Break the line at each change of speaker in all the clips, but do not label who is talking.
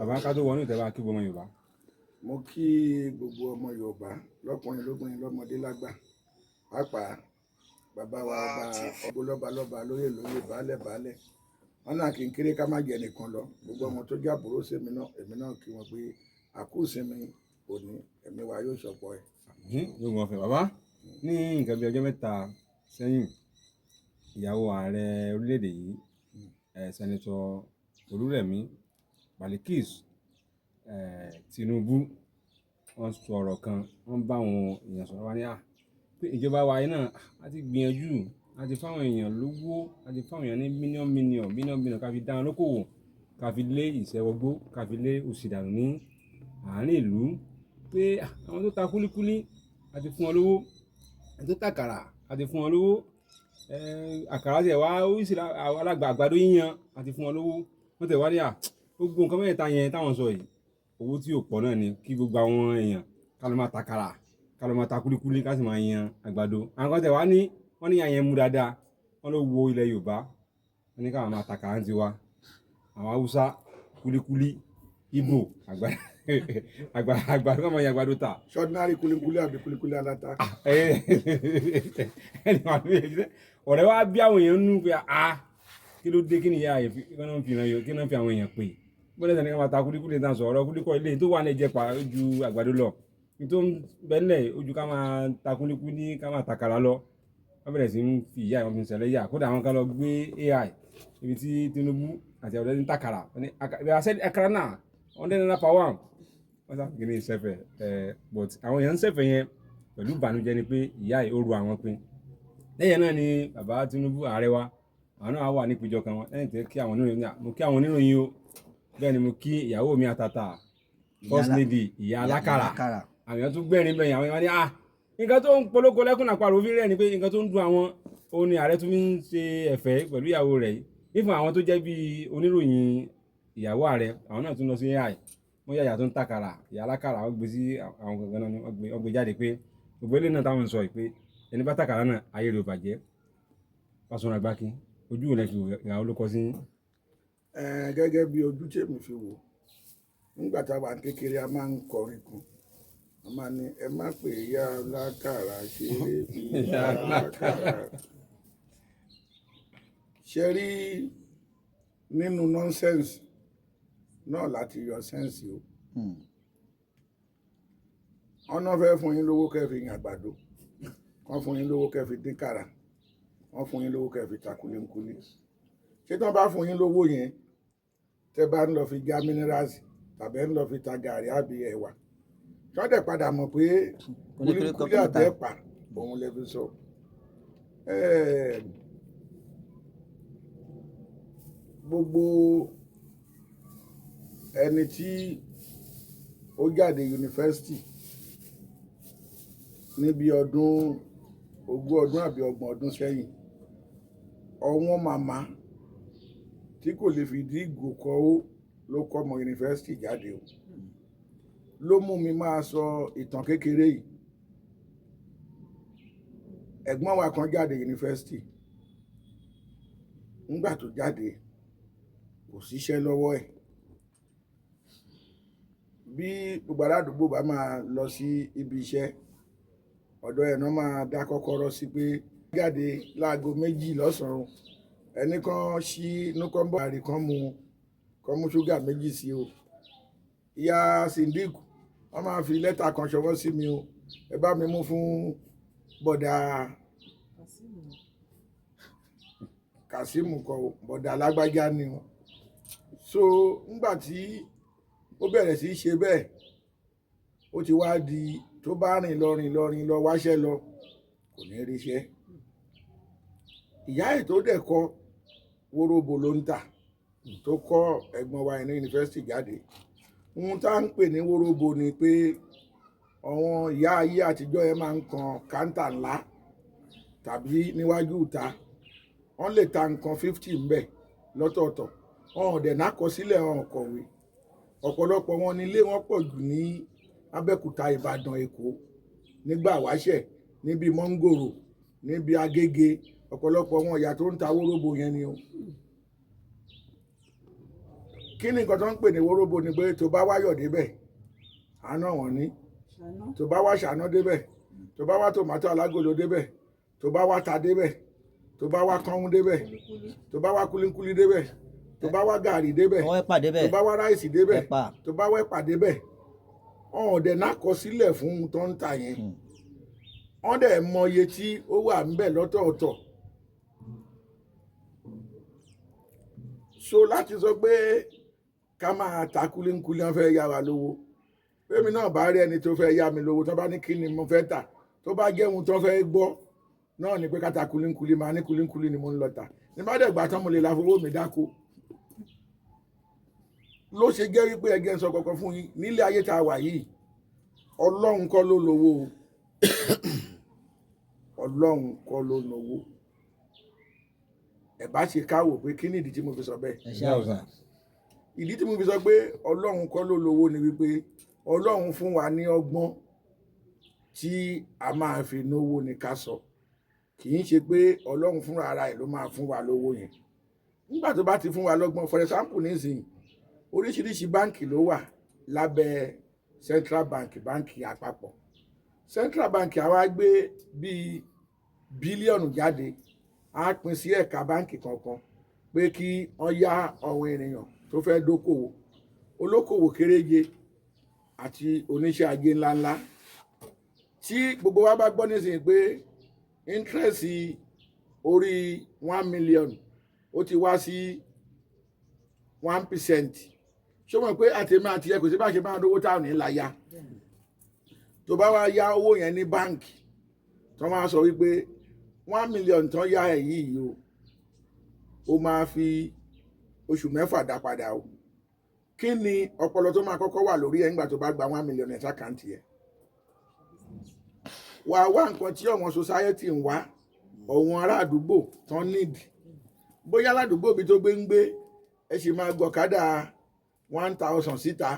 bàbá ká tó wọnú ìtẹ́wà kí gbọmọ Yorùbá.
Mo kí gbogbo ọmọ Yorùbá lọ́kùnrin lóbìnrin lọ́mọdé lágbà pàápàá bàbá wa ọba lọ́balọ́ba lóyè baálẹ̀ wọn náà kì í kéré ká má jẹ nìkan lọ gbogbo ọmọ tó jẹ́ àbúrò sẹ́mi náà èmi náà kí wọn pé àkú ìsinmi òní ẹ̀mí wa yóò ṣọ̀pọ̀ ẹ̀.
yóò mọ̀ fẹ́ bàbá ní nǹkan bí ọjọ́ mẹ́ta sẹ́yìn ìyàwó ààrẹ orílẹ̀-èdè yìí sẹ́nitọ́ Olúrẹ̀mí Balikis Tinubu wọ́n sọ ọ̀rọ̀ kan wọ́n bá àwọn èèyàn sọ̀rọ̀ wá ní pé ìjọba wa yìí náà a ti gbìyànjú a ti fáwọn èèyàn lówó a ti fáwọn èèyàn ní mílíọ̀nù ká fi dá wọn lókòwò ká fi lé ìṣẹ́wọ́gbó ká fi lé òṣì dànù ní àárín ìlú pé àwọn tó ta kúlíkúlí a ti fún wọn lówó àwọn tó tàkàrà a ti fún wọn lówó àkàrà tẹ̀ wá oríṣi àgbàdo yíyan a ti fún wọn lówó wọ́n tẹ̀ wá ní gbogbo nǹkan mẹ́ta yẹn táwọn sọ yìí owó tí ò pọ̀ náà ni kí gbogbo àwọn èèyàn ká ló máa tàkàrà ká ló máa ta kúlíkúlí ká sì máa yan àgbàdo àwọn kan tẹ̀ wá ní wọ́n ní àyẹn mú dáadáa wọ́n ló wo ilẹ̀ Yorùbá wọ́n ní káwọn máa tàkàrà ń tiwa àwọn Haúsá kúlíkúlí Ìgbò àgbàdo kọ́ máa yan àgbàdo ta.
ṣọ́dínárì kúlíkúlí àbí kúlíkúlí aláta.
ọ̀rẹ́ wa bí àwọn èèyàn nù pé kí ló dé kí ni ìyá yẹn kí wọ́n fi àwọn èèyàn pè bọ́lá ìsàn ní ká máa ta kúlíkúlí náà sọ̀rọ̀ kúlíkọ́ ilé tó wà ní ẹ̀jẹ̀ pa ju àgbàdo lọ tó ń bẹ́lẹ̀ ojú ká máa ta kúlíkúlí ká máa takàrà lọ wọ́n bẹ̀rẹ̀ sí ń fi ìyá ìwọ̀n fi ń ṣẹlẹ̀ yà kódà àwọn kan lọ gbé AI ibi tí Tinubu àti àwọn ọ̀dọ́ ní takàrà àkàrà náà wọ́n dẹ́nu náà pàwọ́ wọ́n sáà gbé ní ìṣẹ́fẹ̀ but àwọn èèyàn ń ṣẹ̀fẹ̀ yẹn pẹ̀lú ìbànújẹ́ ni pé ìyá yìí ó ru àwọn pin lẹ́yìn náà ni bàbá Tinubu ààrẹ wa àwọn náà wà nípìjọ kan wọn lẹ́yìn tẹ́ kí àwọn oníròyìn mo kí àwọn oníròyìn o bẹ́ẹ̀ ni mo kí ìyàwó mi àtàtà first lady ìyá alákàrà àwọn èèyàn tún gbẹ́rin bẹ́yìn àwọn èèyàn ní nǹkan tó ń polówó lẹ́kùn àpárò òfin rẹ̀ ni pé nǹkan tó ń dùn àwọn òun ni ààrẹ tún fi ń ṣe ẹ̀fẹ̀ pẹ̀lú ìyàwó rẹ̀ yìí nífun àwọn tó jẹ́ bí oníròyìn ìyàwó ààrẹ àwọn náà tún lọ sí AI wọ́n yà ìyá tó ń tàkàrà ìyá alákàrà wọ́n gbé sí àwọn gangan náà wọ́n gbé jáde pé gbogbo ilé náà táwọn sọ pé ẹni bá tàkàrà náà ayé rẹ̀ ò bàjẹ́ Fásọ̀rọ̀ Àgbákin ojú rẹ̀ fi ìyàwó ló kọ sí.
gẹ́gẹ́ bí ojú tèmi fi wò nígbà táwa kékeré a máa ń kọrin kan a máa ní ẹ má pè ìyá alákàrà ṣeré bí ìyá alákàrà ṣe rí nínú nọ́nsẹ́ǹsì náà láti yọ sẹ́ǹsì o ọ̀nà fẹ́ fún yín lówó kẹfì yín àgbàdo wọ́n fún yín lówó kẹfì dín kàrà wọ́n fún yín lówó kẹfì ta kúlíkúlí ṣé tí wọ́n bá fún yín lówó yẹn tẹ́ bá ń lọ fi já mínírààsì tàbí ń lọ fi ta gàrí àbí ẹ̀wà tí wọ́n dẹ̀ padà mọ̀ pé kúlíkúlí àbẹ́pà òun lè fi sọ gbogbo ẹni tí ó jáde yunifásitì níbi ọdún 20 ọdún àbí 30 ọdún sẹ́yìn ọ̀wọ́n màmá tí kò lè fìdí ìgò kọ́ ó ló kọ́ ọmọ yunifásitì jáde o ló mú mi máa sọ ìtàn kékeré yìí ẹ̀gbọ́n wa kan jáde yunifásitì nígbà tó jáde kò síṣẹ́ lọ́wọ́ ẹ̀ bí gbogbo aládùúgbò bá máa lọ sí ibi iṣẹ́ ọ̀dọ̀ ẹ̀ náà máa dá kọ́kọ́rọ́ sí pé jáde láago 2 lọ́sàn-án ẹni kan ṣí inú kan bọ̀ àrí kan mú ṣúgà 2 sí o ìyá Sindiku wọ́n máa fi lẹ́tà kan ṣọwọ́ sí mi o ẹ bá mi mú fún bọ̀dà Kasimu kọ bọ̀dà lágbájá ni o so ńgbà tí ó bẹ̀rẹ̀ sí í ṣe bẹ́ẹ̀ ó ti wá di tó bá rìn lọ wáṣẹ́ lọ kò ní ríṣẹ́ ìyá ẹ̀ tó dẹ̀ kọ́ wóróbo ló ń tà tó kọ́ ẹ̀gbọ́n wa ní yunifásitì jáde ohun tá ń pè ní wóróbo ni pé àwọn ìyá ayé àtijọ́ yẹn máa ń kan káńtà ńlá tàbí níwájú ìta wọ́n lè ta nǹkan 50 ńbẹ̀ lọ́tọ̀ọ̀tọ̀ ọ̀hún dẹ̀ náà kọ sílẹ̀ ọ̀hún kọ̀wé ọ̀pọ̀lọpọ̀ wọn ní ilé wọn pọ̀ jù ní Abẹ́òkúta Ìbàdàn Èkó nígbà wáṣẹ̀ níbi mọ́ngòrò níbi Agége ọ̀pọ̀lọpọ̀ wọn ìyá tó ń ta wóróbo yẹn ni o kí ni nǹkan tó ń pè ní wóróbo ni pé tó bá wáyọ̀ débẹ̀ àná wọ̀n ní tó bá wá ṣàná débẹ̀ tó bá wá tòmátò alágolo débẹ̀ tó bá wá ta débẹ̀ tó bá wá kánún débẹ̀ tó bá wá kúlíkúlí débẹ̀ tó bá wá gàrí débẹ̀ tó bá wá ráìsì débẹ̀ tó bá wá ẹ̀pà débẹ̀ ọ̀hún dẹ̀ náà kọ sílẹ̀ fún ohun tó ń tà yẹn wọ́n dẹ̀ mọ iye tí ó wà ńbẹ̀ lọ́tọ̀ọ̀tọ̀. So láti sọ pé ká máa ta kúlíkúlí wọn fẹ́ yá wa lówó pèmí náà bá rí ẹni tó fẹ́ yá mi lówó tó bá ní kí ni mo fẹ́ tà tó bá jẹ́ ohun tó fẹ́ gbọ́ náà ni pé ká ta kúlíkúlí máa ní kúlíkúlí ni mo ń lọ tà ní bá dẹ̀ gbà tán mo lè la fowó mi dáko. Ló ṣe jẹ́ wípé ẹgẹ́ ń sọ kọ̀ọ̀kan fún yín nílé ayé tá a wà yìí ọlọ́run kọ́ ló lówó ọlọ́run kọ́ ló lówó ẹ̀ bá ṣe káwò pé kí ni ìdí tí mo fi sọ bẹ́ẹ̀. Ìdí tí mo fi sọ pé ọlọ́run kọ́ ló lówó ni wípé ọlọ́run fún wa ní ọgbọ́n tí a máa fi náwó ni ká sọ kì í ṣe pé ọlọ́run fúnra ara ẹ̀ ló máa fún wa lówó yẹn nígbà tó bá ti fún wa lọ́gbọ́n for example nísìnyí oríṣiríṣi báǹkì ló wà lábẹ́ central bank báǹkì àpapọ̀ central bank àwa gbé bíi bílíọ̀nù jáde á pín sí ẹ̀ka báǹkì kọ̀ọ̀kan pé kí wọ́n yá àwọn ènìyàn tó fẹ́ dókòwò olókòwò kéréje àti oníṣẹ́ ajé ńláńlá tí gbogbo wa bá gbọ́ nísìnyí pé interest orí 1 million ó ti wá sí 1%. Ṣé mọ̀ pé àtẹ̀mí àti ẹ kò sí bá ṣe máa dówó táwọn ní láyà tó bá wá yá owó yẹn ní báǹkì tó máa sọ wípé 1 million tó yá ẹ̀ yìí o ó máa fi oṣù 6 dá padà o kí ni ọpọlọ tó máa kọ́kọ́ wà lórí ẹ̀ nígbà tó bá gba 1 million ẹ̀ sákàǹtì ẹ̀ wà wá nǹkan tí ọmọ society ń wá ọ̀wọ́n ará àdúgbò tán nídìí bóyá aládùúgbò bí tó gbé ń gbé ẹ sì máa gbọ̀kadà 1000 síta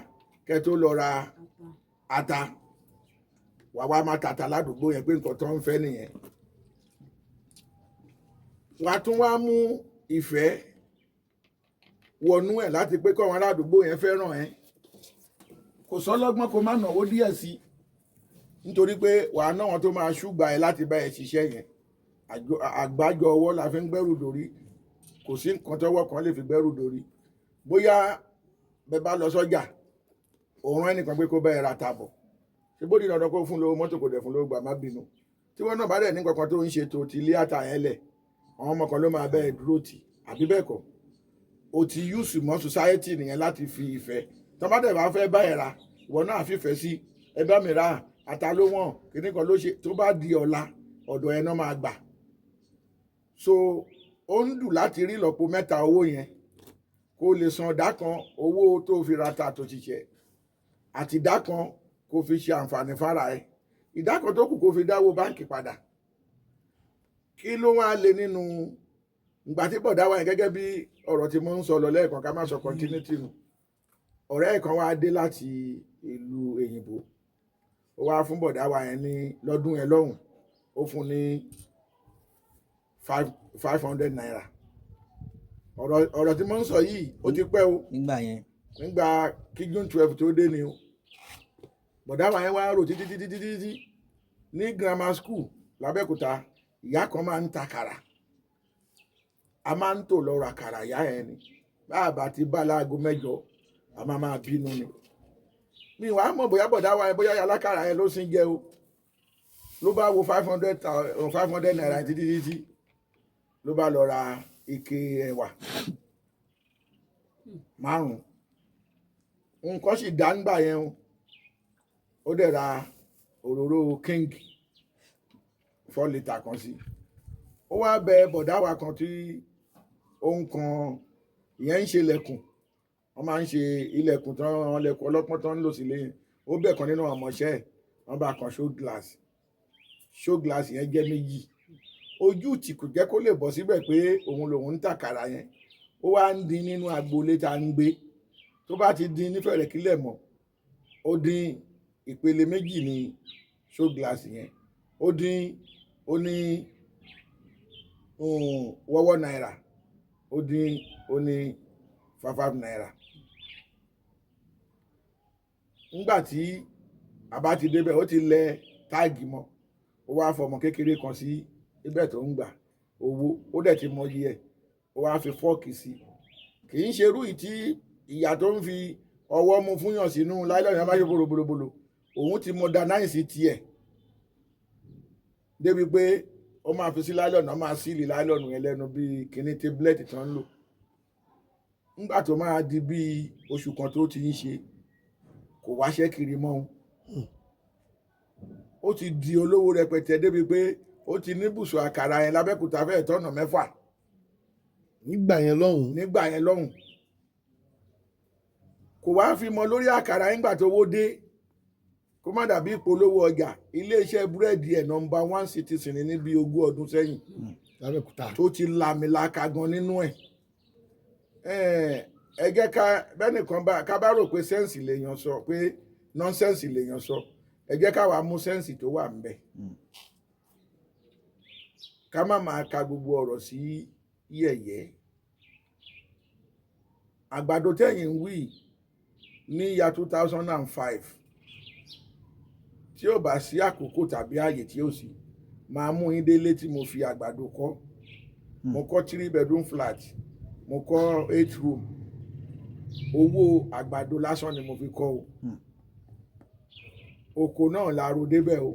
kẹ tó lọ ra ata wà wá máa tàtà ládùúgbò yẹn pé nǹkan tó ń fẹ́ nìyẹn wà tún wá mú ìfẹ́ wọnú ẹ̀ láti pé kọ́wọn aládùúgbò yẹn fẹ́ràn ẹ kò sọ́lọ́gbọ́n kó má náwó díẹ̀ sí nítorí pé wàá náà wọn tó máa ṣùgbà ẹ láti bá ẹ ṣiṣẹ́ yẹn àgbájọ ọwọ́ la fi ń gbẹ́rù dórí kò sí nǹkan tọ́wọ́ kan lè fi gbẹ́rù dórí bóyá bẹ́ẹ̀ bá lọ sọ́jà òun ẹnìkan pé kó bẹ́ẹ̀ ra tàbọ̀ ṣe bó di dandan kó fún lówó mọ́tò kò dẹ̀ fún lówó gbà má bínú tí wọ́n náà bá dẹ̀ ní kankan tó ń ṣe tó ti ilé àtà yẹn lẹ̀ àwọn ọmọ kan ló máa bẹ́ẹ̀ dúró tì àbí bẹ́ẹ̀ kọ́ o ti yúùsù mọ́ society nìyẹn láti fi ìfẹ́ tó bá dẹ̀ bá fẹ́ bá ẹ̀ ra ìwọ náà fìfẹ́ sí ẹ bá mi ra ata ló wọ̀n kíní kan ló ṣe tó bá di ọ̀la ọ̀dọ̀ ẹ̀ náà máa gbà so ó ń dùn láti rí ìlọ́po 3 owó yẹn kó lè san ìdá kan owó tó fi ra ta tó ṣiṣẹ́ àti ìdá kan kó fi ṣe àǹfààní fára ẹ̀ ìdá kan tó kù kó fi dáwó báǹkì padà kí ló wá lè nínú ìgbà tí bọ̀dá wa yẹn gẹ́gẹ́ bí ọ̀rọ̀ tí mo ń sọ lọ lẹ́ẹ̀kan ká má sọ continuity nù ọ̀rẹ́ ẹ̀ kan wá dé láti ìlú èyìnbó ó wá fún bọ̀dá wa yẹn ní lọ́dún yẹn lọ́hùn ó fún ní 500 naira ọ̀rọ̀ tí mo ń sọ yìí ó ti pẹ́ o nígbà kí June 12 tó dé ni o bọ̀dá wa yẹn wá rò títí ní grammar school l'Abẹ́òkúta ìyá kan máa ń ta kàrà a máa ń tò lọ ra kàrà ìyá yẹn ni báàbà ti bá láago 8 a máa bínú ni mi wàá mọ̀ bóyá bọ̀dá wa yẹn bóyá alákàrà yẹn ló sì ń jẹ o ló bá wo 500 naira títí ló bá lọ ra ike ẹ̀wà 5 nǹkan sì dá ń gbà yẹn o ó dẹ̀ ra òróró king 4 litre kan sí ó wá bẹ bọ̀dá wa kan tí ó ń kan ìyẹn ń ṣe ilẹ̀kùn wọ́n máa ń ṣe ilẹ̀kùn tán lẹ̀kùn ọlọ́pọ́n tán ń lò sílé yẹn ó bẹ̀ kan nínú ọmọọṣẹ́ ẹ̀ wọ́n bá kan show glass yẹn jẹ́ 2 ojú tí kò jẹ́ kó lè bọ́ síbẹ̀ pé òun lòun ń tàkàrà yẹn ó wá ń dín nínú agboolé tá ń gbé tó bá ti dín nífẹ̀rẹ̀ kílẹ̀ mọ́ ó dín ìpele 2 ní show glass yẹn ó dín ó ní wọ́wọ́ náírà ó dín ó ní 5 naira nígbà tí a bá ti débẹ̀ ó ti lẹ táàgì mọ́, ó wá fọmọ kékeré kan sí ibẹ̀ tó ń gbà owó, ó dẹ̀ ti mọ iye ẹ̀, ó wá fi fọ́ọ̀kì sí. Kì í ṣe irú ìtí ìyá tó ń fi ọwọ́ mu fúnyàn sínú láìlọ́ọ̀nù abáyé bòròbòròbòrò, òun ti modernize tiẹ̀ débi pé ó máa fi sí láìlọ́ọ̀nù, ó máa sílì láìlọ́ọ̀nù yẹn lẹ́nu bíi kíní tablet tó ń lò. Nígbà tó máa di bíi oṣù kan tó ti ń ṣe, kò wáṣẹ́ kiri mọ́ òun. Ó ti di olówó rẹpẹtẹ débi pé ó ti ní bùsùn àkàrà yẹn lábẹ́kúta fẹ́ẹ̀ tọ́nà 6
nígbà yẹn lọ́hùn.
nígbà yẹn lọ́hùn. Kò wá fi mọ lórí àkàrà yẹn nígbà tó wó dé, kó má dàbí ìpolówó ọjà, iléeṣẹ́ búrẹ́dì ẹ̀ number 1 citizen ní bí 20 ọdún sẹ́yìn
lábẹ́kúta.
tó ti làmìlaka gan nínú ẹ̀. Ẹ jẹ́ ká bẹ́nìkan ká bá rò pé sẹ́ǹsì lèèyàn sọ, pé nọ́nsẹ́ǹsì lèèyàn sọ, ẹ jẹ́ ká wàá mú sẹ́ǹsì tó wà ńbẹ̀. Ká má máa ka gbogbo ọ̀rọ̀ sí yẹ̀yẹ́. Àgbàdo tẹ̀yìn ń wí ní ìyá 2005 tí ò bá sí àkókò tàbí ààyè tí ò sí, máa mú yín délé tí mo fi àgbàdo kọ́. Mo kọ́ 3 bedroom flat, mo kọ́ 8 room, owó àgbàdo lásán ni mo fi kọ́ o. Oko náà la ro débẹ̀ o.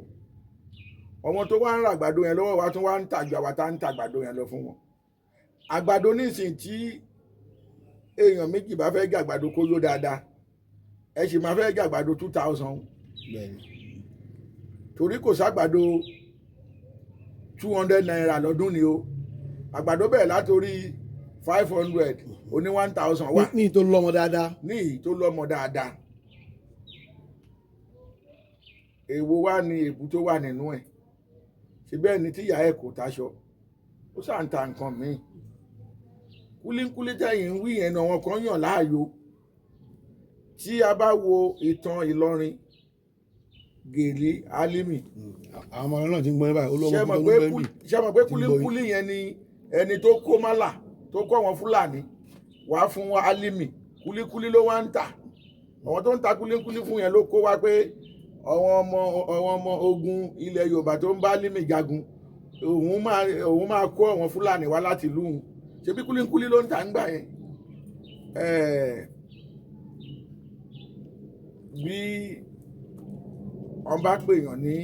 Ọmọ tó wá ń ra àgbàdo yẹn lọ́wọ́ wa tún wá ń tàjù àwa tá ń ta àgbàdo yẹn lọ fún wọn. Àgbàdo nísìn tí èèyàn méjì bá fẹ́ gé àgbàdo kó yó dáadáa, ẹ sì máa fẹ́ gé àgbàdo 2000. Torí kò ságbàdo 200 naira lọ́dún ni o. Àgbàdo bẹ̀rẹ̀ látorí 500 oní 1000 wà.
ní tó lọ́mọ dáadáa.
Ní ìyí tó lọ́mọ dáadáa. Èwo wá ní èbú tó wà nínú ẹ̀. Ṣé bẹ́ẹ̀ ni tíyà ẹ̀ kò taṣọ, ó ṣà ń ta nǹkan míì. Kúlíkúlí tẹ̀yìn ń wí yẹn náà wọn kan yàn láàyò. Tí a bá wo ìtàn Ìlọrin, Gèlè, Álímì.
Àwọn ọmọ náà ti ń gbọ́n báyìí, olówó
ṣé mọ̀ pé kúlíkúlí yẹn ni ẹni tó kó málà tó kó àwọn Fúlàní wá fún Álímì, kúlíkúlí ló wá ń tà. Àwọn tó ń ta kúlíkúlí fún yẹn ló kó wá pé àwọn ọmọ ogun ilẹ̀ Yorùbá tó ń bá Álímì jagun, òun máa kó àwọn Fúlàní wá láti ìlú òun. Ṣebí kúlíkúlí ló ń tà ń gbà yẹn. Bí wọ́n bá pèèyàn ní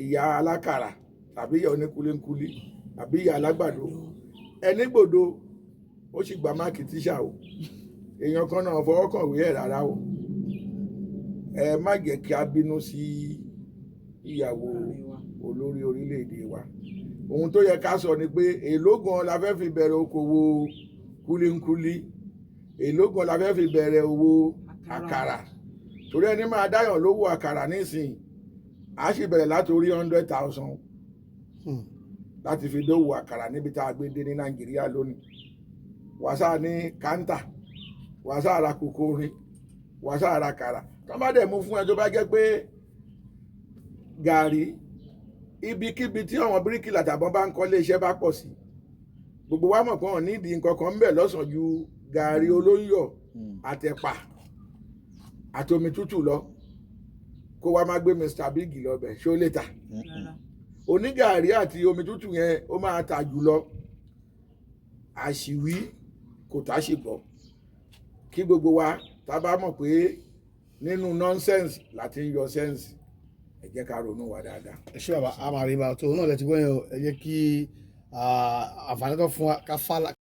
ìyá alákàrà tàbí ìyá oníkúlíkúlí tàbí ìyá alágbàdo, ẹni gbòdo ó sì gba máàkì tíṣà o. Èèyàn kan náà fọwọ́ kàn wé ẹ̀ rárá o. Ẹ má jẹ́ kí a bínú sí ìyàwó olórí orílẹ̀-èdè wa. Ohun tó yẹ ká sọ ni pé èló gan la fẹ́ fi bẹ̀rẹ̀ okòwò kúlíkúlí, èló gan la fẹ́ fi bẹ̀rẹ̀ owó àkàrà. Torí ẹni máa dáyàn lówó àkàrà nísìnyí, a sì bẹ̀rẹ̀ látorí 100,000 láti fi dówó àkàrà níbi tá a gbé dé ní Nàìjíríà lónìí. Wàsá ní káńtà, wàsá ara kòkòrin, wàsá ara kàrà. Tó bá dẹ̀ mú fún ẹ tó bá jẹ́ pé gàrí, ibikíbi tí àwọn bíríkìlà tàbọn bá ń kọ́lé iṣẹ́ bá pọ̀ sí, gbogbo wa mọ̀ pé wọ́n nídìí nǹkan kan ń bẹ̀ lọ́sàn-án ju gàrí olóyọ̀ àtẹ̀pà àtomi tútù lọ. Kó wá má gbé Mr Big lọ bẹ̀, ṣó lè tà? Onígàrí àti omi tútù yẹn ó máa tà jù lọ. Àṣìwí kò táṣìgbọ́. Kí gbogbo wa tá bá mọ̀ pé nínú nonsense láti ń yọ sense, ẹ jẹ́ ká ronú wa dáadáa.
Ẹ ṣé bàbá, a máa rí bá tó náà lẹ ti gbọ́ yẹn o. Ẹ jẹ́ kí àǹfààní tó fún wa ká fà